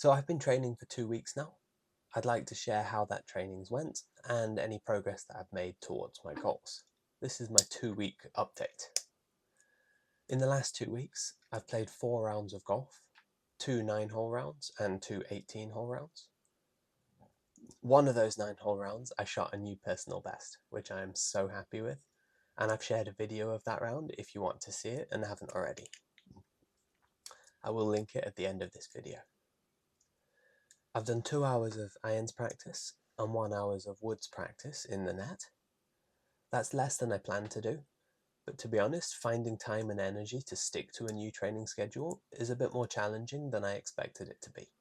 So I've been training for 2 weeks now. I'd like to share how that training's went and any progress that I've made towards my goals. This is my 2-week update. In the last 2 weeks, I've played 4 rounds of golf, 2 9-hole rounds and 2 18-hole rounds. One of those 9-hole rounds, I shot a new personal best, which I am so happy with, and I've shared a video of that round if you want to see it and haven't already. I will link it at the end of this video. I've done 2 hours of irons practice and 1 hour of woods practice in the net. That's less than I planned to do, but to be honest, finding time and energy to stick to a new training schedule is a bit more challenging than I expected it to be,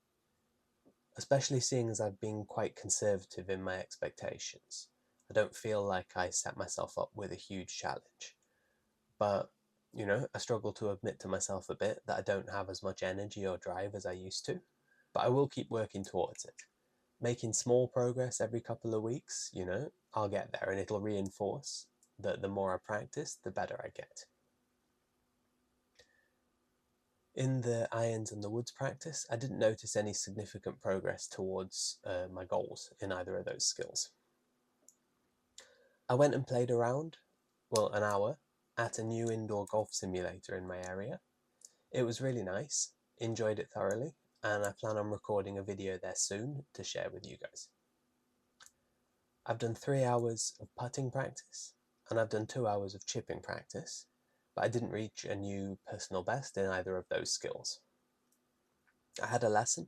especially seeing as I've been quite conservative in my expectations. I don't feel like I set myself up with a huge challenge, but I struggle to admit to myself a bit that I don't have as much energy or drive as I used to, but I will keep working towards it. Making small progress every couple of weeks, I'll get there, and it'll reinforce that the more I practice, the better I get. In the irons and the woods practice, I didn't notice any significant progress towards my goals in either of those skills. I went and played around, an hour, at a new indoor golf simulator in my area. It was really nice, enjoyed it thoroughly, and I plan on recording a video there soon to share with you guys. I've done 3 hours of putting practice, and I've done 2 hours of chipping practice, but I didn't reach a new personal best in either of those skills. I had a lesson.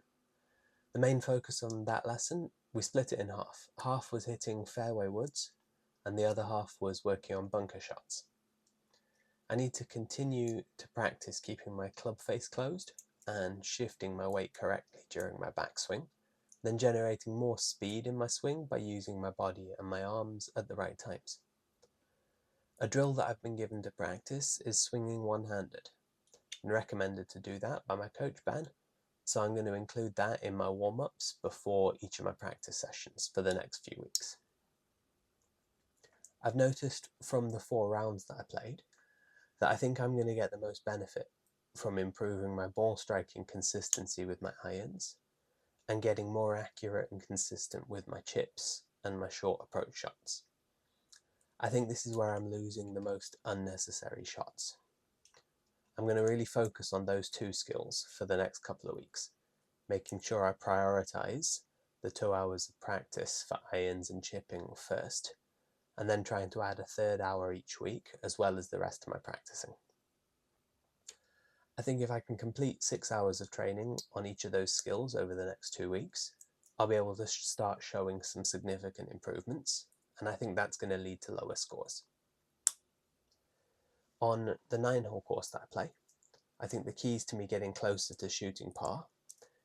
The main focus on that lesson, we split it in half. Half was hitting fairway woods, and the other half was working on bunker shots. I need to continue to practice keeping my club face closed and shifting my weight correctly during my backswing, then generating more speed in my swing by using my body and my arms at the right times. A drill that I've been given to practice is swinging one-handed, and recommended to do that by my coach Ben, so I'm going to include that in my warm-ups before each of my practice sessions for the next few weeks. I've noticed from the 4 rounds that I played that I think I'm going to get the most benefit from improving my ball striking consistency with my irons and getting more accurate and consistent with my chips and my short approach shots. I think this is where I'm losing the most unnecessary shots. I'm going to really focus on those 2 skills for the next couple of weeks, making sure I prioritize the 2 hours of practice for irons and chipping first, and then trying to add a 3rd hour each week as well as the rest of my practicing. I think if I can complete 6 hours of training on each of those skills over the next 2 weeks, I'll be able to start showing some significant improvements, and I think that's going to lead to lower scores. On the 9-hole course that I play, I think the keys to me getting closer to shooting par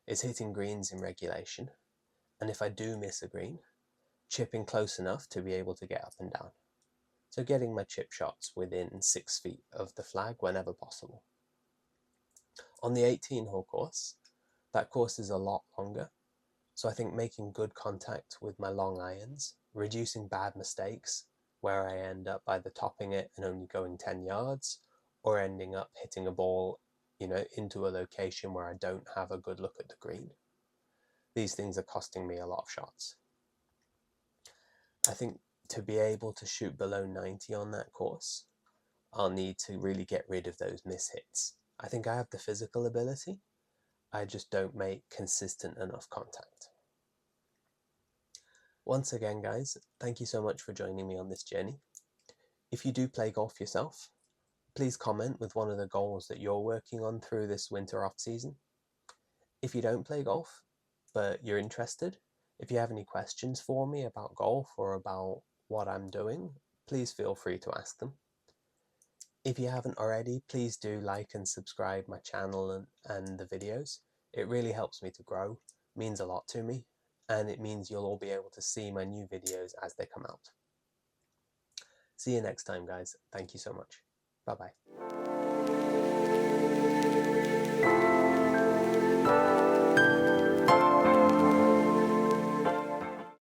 is hitting greens in regulation, and if I do miss a green, chipping close enough to be able to get up and down. So getting my chip shots within 6 feet of the flag whenever possible. On the 18-hole course, that course is a lot longer, so I think making good contact with my long irons, reducing bad mistakes where I end up either topping it and only going 10 yards, or ending up hitting a ball, into a location where I don't have a good look at the green. These things are costing me a lot of shots. I think to be able to shoot below 90 on that course, I'll need to really get rid of those miss hits. I think I have the physical ability, I just don't make consistent enough contact. Once again, guys, thank you so much for joining me on this journey. If you do play golf yourself, please comment with one of the goals that you're working on through this winter off season. If you don't play golf, but you're interested, if you have any questions for me about golf or about what I'm doing, please feel free to ask them. If you haven't already, please do like and subscribe my channel and the videos. It really helps me to grow, means a lot to me, and it means you'll all be able to see my new videos as they come out. See you next time, guys. Thank you so much. Bye-bye.